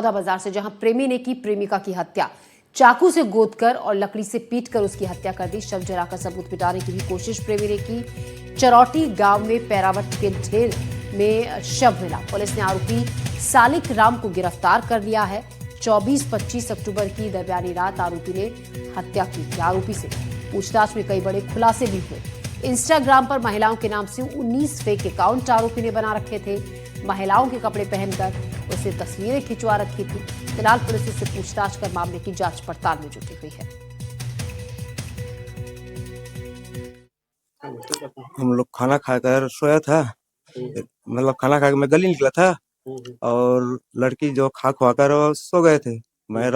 बाजार से, जहां प्रेमी ने की प्रेमिका की हत्या, चाकू से गोदकर और लकड़ी से पीटकर उसकी हत्या कर दी। शव जलाकर सबूत मिटाने की भी कोशिश प्रेमी ने की। चरौटी गांव में पैरावट के ढेर में शव मिला। पुलिस ने आरोपी सालिक राम को गिरफ्तार कर लिया है। 24-25 अक्टूबर की दरमियानी रात आरोपी ने हत्या की थी। आरोपी से पूछताछ में कई बड़े खुलासे भी हुए। इंस्टाग्राम पर महिलाओं के नाम से 19 फेक अकाउंट आरोपी ने बना रखे थे। महिलाओं के कपड़े पहनकर उसे तस्वीरें खिंचवा रखी थी। फिलहाल पुलिस इससे पूछताछ कर मामले की जांच पड़ताल में जुटी हुई है। हम लोग खाना खाकर सोया था, मतलब खाना खा के मैं गली निकला था और लड़की जो खा खुआ कर सो गए थे। मैं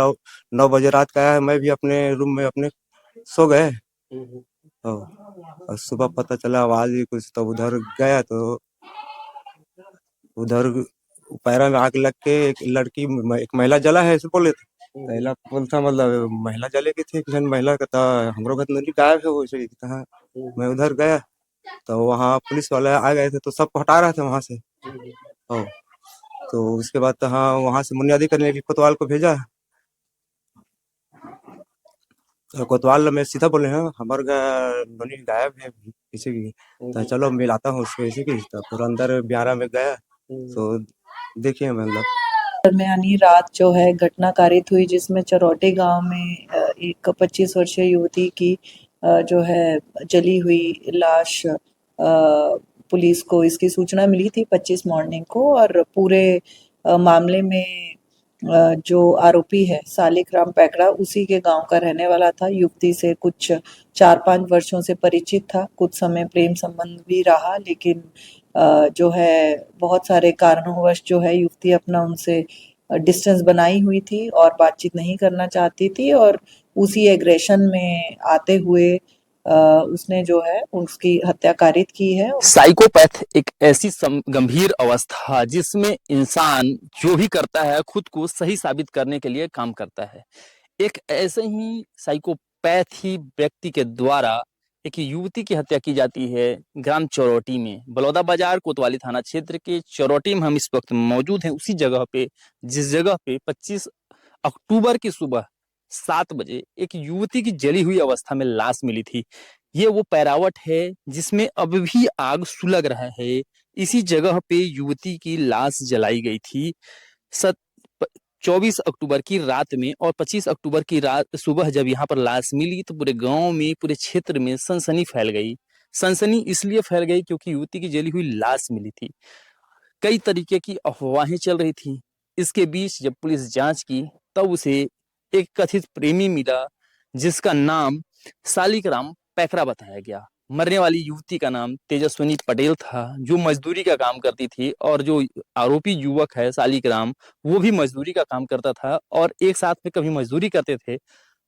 9 बजे रात का आया, मैं भी अपने रूम में अपने सो गए। और सुबह पता चला आवाज ही कुछ, तो उधर गया तो उधर पैरा में आग लग के एक महिला जला है, ऐसे बोले थे। पहला बोलता मतलब महिला जले की थी, किसी महिला का था, हमरो घर नली गायब है वैसे कहा। मैं उधर गया तो वहाँ पुलिस वाले आ गए थे, तो सबको हटा रहे थे वहां से। तो उसके बाद तो हाँ, वहां से बुनियादी करने की कोतवाल को भेजा। तो कोतवाल में सीधा बोले हैं हमारे नली गायब है किसी की, तो चलो मिलाता हूँ उसको इसी की। तो फिर अंदर 11 में गया तो देखिए मतलब दरमियानी रात जो है घटना कारित हुई, जिसमें चरौटे गांव में एक 25 वर्षीय युवती की जो है जली हुई लाश पुलिस को इसकी सूचना मिली थी 25 मॉर्निंग को। और पूरे मामले में जो आरोपी है सालिक राम पैकड़ा, उसी के गांव का रहने वाला था। युवती से कुछ 4-5 वर्षों से परिचित था, कुछ समय प्रेम संबंध भी रहा, लेकिन जो है बहुत सारे कारणोंवश जो है युवती अपना उनसे डिस्टेंस बनाई हुई थी और बातचीत नहीं करना चाहती थी। और उसी एग्रेशन में आते हुए उसने जो है उसकी हत्या कारित की है। साइकोपैथ एक ऐसी गंभीर अवस्था जिसमें इंसान जो भी करता है खुद को सही साबित करने के लिए काम करता है। एक ऐसे ही साइकोपैथ ही व्यक्ति के द्वारा एक युवती की हत्या की जाती है ग्राम चरौटी में। बलौदा बाजार कोतवाली थाना क्षेत्र के चरौटी में हम इस वक्त मौजूद हैं, उसी जगह पे जिस जगह पे 25 अक्टूबर की सुबह 7 बजे एक युवती की जली हुई अवस्था में लाश मिली थी। ये वो पैरावट है जिसमें अब भी आग सुलग रहा है। इसी जगह पे युवती की लाश जलाई गई थी 24 अक्टूबर की रात में। और 25 अक्टूबर की रात सुबह जब यहाँ पर लाश मिली तो पूरे गांव में, पूरे क्षेत्र में सनसनी फैल गई। सनसनी इसलिए फैल गई क्योंकि युवती की जली हुई लाश मिली थी। कई तरीके की अफवाहें चल रही थी। इसके बीच जब पुलिस जांच की तब उसे एक कथित प्रेमी मिला जिसका नाम सालिक राम पैकरा बताया गया। मरने वाली युवती का नाम तेजस्विनी पटेल था, जो मजदूरी का काम करती थी। और जो आरोपी युवक है सालिक राम, वो भी मजदूरी का काम करता था और एक साथ में कभी मजदूरी करते थे।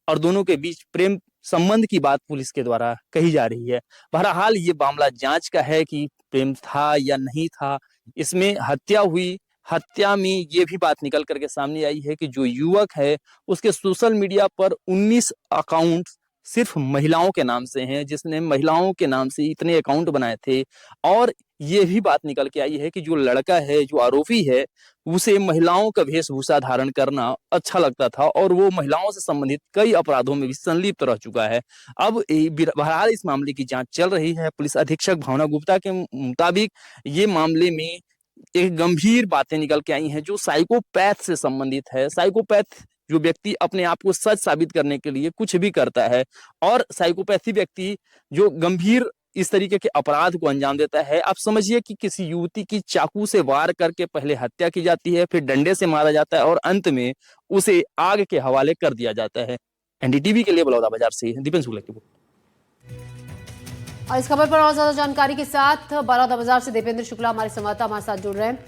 और दोनों के बीच प्रेम संबंध की बात पुलिस के द्वारा कही जा रही है। बहरहाल ये मामला जांच का है कि प्रेम था या नहीं था। इसमें हत्या हुई, हत्या में ये भी बात निकल करके सामने आई है कि जो युवक है उसके सोशल मीडिया पर 19 अकाउंट सिर्फ महिलाओं के नाम से हैं, जिसने महिलाओं के नाम से इतने अकाउंट बनाए थे। और ये भी बात निकल के आई है कि जो लड़का है, जो आरोपी है, उसे महिलाओं का वेशभूषा धारण करना अच्छा लगता था और वो महिलाओं से संबंधित कई अपराधों में भी संलिप्त रह चुका है। अब बहरहाल इस मामले की जांच चल रही है। पुलिस अधीक्षक भावना गुप्ता के मुताबिक ये मामले में एक गंभीर बातें निकल के आई हैं जो साइकोपैथ से संबंधित है। साइकोपैथ जो व्यक्ति अपने आप को सच साबित करने के लिए कुछ भी करता है, और साइकोपैथी व्यक्ति जो गंभीर इस तरीके के अपराध को अंजाम देता है। आप समझिए कि किसी युवती की चाकू से वार करके पहले हत्या की जाती है, फिर डंडे से मारा जाता है और अंत में उसे आग के हवाले कर दिया जाता है। एनडीटीवी के लिए बलौदा बाजार से दीपेंद्र शुक्ला की रिपोर्ट। और इस खबर पर और ज्यादा जानकारी के साथ बलौदा बाजार से दीपेंद्र शुक्ला हमारे संवाददाता हमारे साथ जुड़ रहे हैं।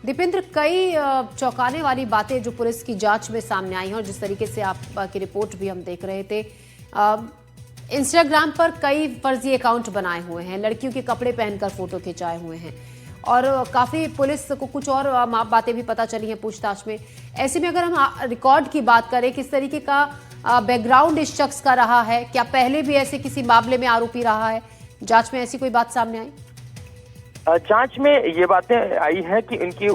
दीपेंद्र, कई चौंकाने वाली बातें जो पुलिस की जांच में सामने आई हैं और जिस तरीके से आपकी रिपोर्ट भी हम देख रहे थे, इंस्टाग्राम पर कई फर्जी अकाउंट बनाए हुए हैं, लड़कियों के कपड़े पहनकर फोटो खिंचाए हुए हैं और काफी पुलिस को कुछ और बातें भी पता चली हैं पूछताछ में। ऐसे में अगर हम रिकॉर्ड की बात करें, किस तरीके का बैकग्राउंड इस शख्स का रहा है, क्या पहले भी ऐसे किसी मामले में आरोपी रहा है, जांच में ऐसी कोई बात सामने आई? जांच में ये बातें आई हैं कि इनकी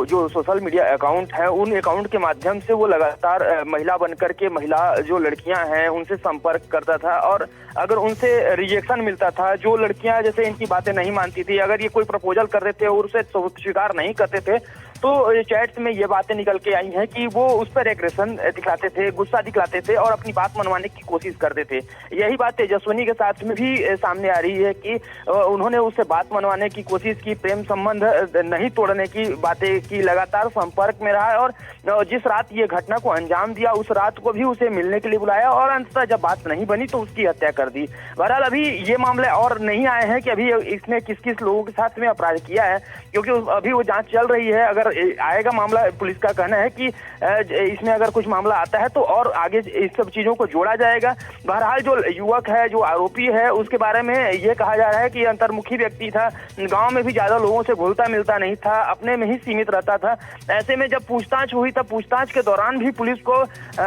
जो सोशल मीडिया अकाउंट है, उन अकाउंट के माध्यम से वो लगातार महिला बनकर के महिला जो लड़कियां हैं उनसे संपर्क करता था, और अगर उनसे रिजेक्शन मिलता था, जो लड़कियां जैसे इनकी बातें नहीं मानती थी, अगर ये कोई प्रपोजल कर रहे थे और उसे स्वीकार नहीं करते थे, तो चैट्स में ये बातें निकल के आई हैं कि वो उस पर एग्रेशन दिखाते थे, गुस्सा दिखलाते थे और अपनी बात मनवाने की कोशिश करते थे। यही बात तेजस्विनी के साथ में भी सामने आ रही है कि उन्होंने उससे बात मनवाने की कोशिश की, प्रेम संबंध नहीं तोड़ने की बातें की, लगातार संपर्क में रहा, और जिस रात ये घटना को अंजाम दिया उस रात को भी उसे मिलने के लिए बुलाया, और अंततः जब बात नहीं बनी तो उसकी हत्या कर दी। बहरहाल अभी ये मामले और नहीं आए हैं कि अभी इसने किस किस लोगों के साथ में अपराध किया है, क्योंकि अभी वो जांच चल रही है। अगर आएगा मामला, पुलिस का कहना है कि इसमें अगर कुछ मामला आता है तो और आगे इस सब चीजों को जोड़ा जाएगा। बहरहाल जो युवक है, जो आरोपी है, उसके बारे में ये कहा जा रहा है कि अंतर्मुखी व्यक्ति था, गांव में भी ज्यादा लोगों से घुलता मिलता नहीं था, अपने में ही सीमित रहता था। ऐसे में जब पूछताछ हुई तब पूछताछ के दौरान भी पुलिस को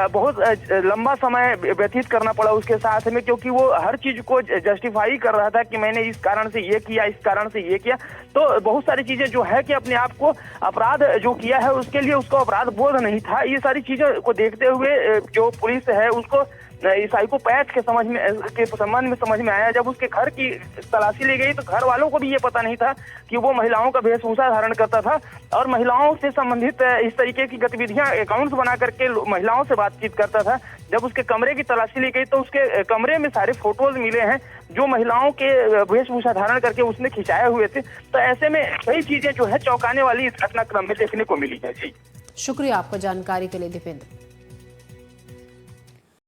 बहुत लंबा समय व्यतीत करना पड़ा उसके साथ में, क्योंकि वो हर चीज को जस्टिफाई कर रहा था कि मैंने इस कारण से ये किया, इस कारण से ये किया। तो बहुत सारी चीजें जो है कि अपने आप को अपराध जो किया है उसके लिए उसको अपराध बोध नहीं था। ये सारी चीजों को देखते हुए जो पुलिस है उसको साइकोपैथ के संबंध में समझ में आया। जब उसके घर की तलाशी ली गई तो घर वालों को भी ये पता नहीं था कि वो महिलाओं का वेशभूषा धारण करता था और महिलाओं से संबंधित इस तरीके की गतिविधियां अकाउंट्स बना करके महिलाओं से बातचीत करता था। जब उसके कमरे की तलाशी ली गई तो उसके कमरे में सारे फोटोज मिले हैं जो महिलाओं के वेशभूषा धारण करके उसने खिंचाए हुए थे। तो ऐसे में कई चीजें जो है चौंकाने वाली इस घटनाक्रम में देखने को मिली है। जी शुक्रिया आपका जानकारी के लिए दीपेंद्र।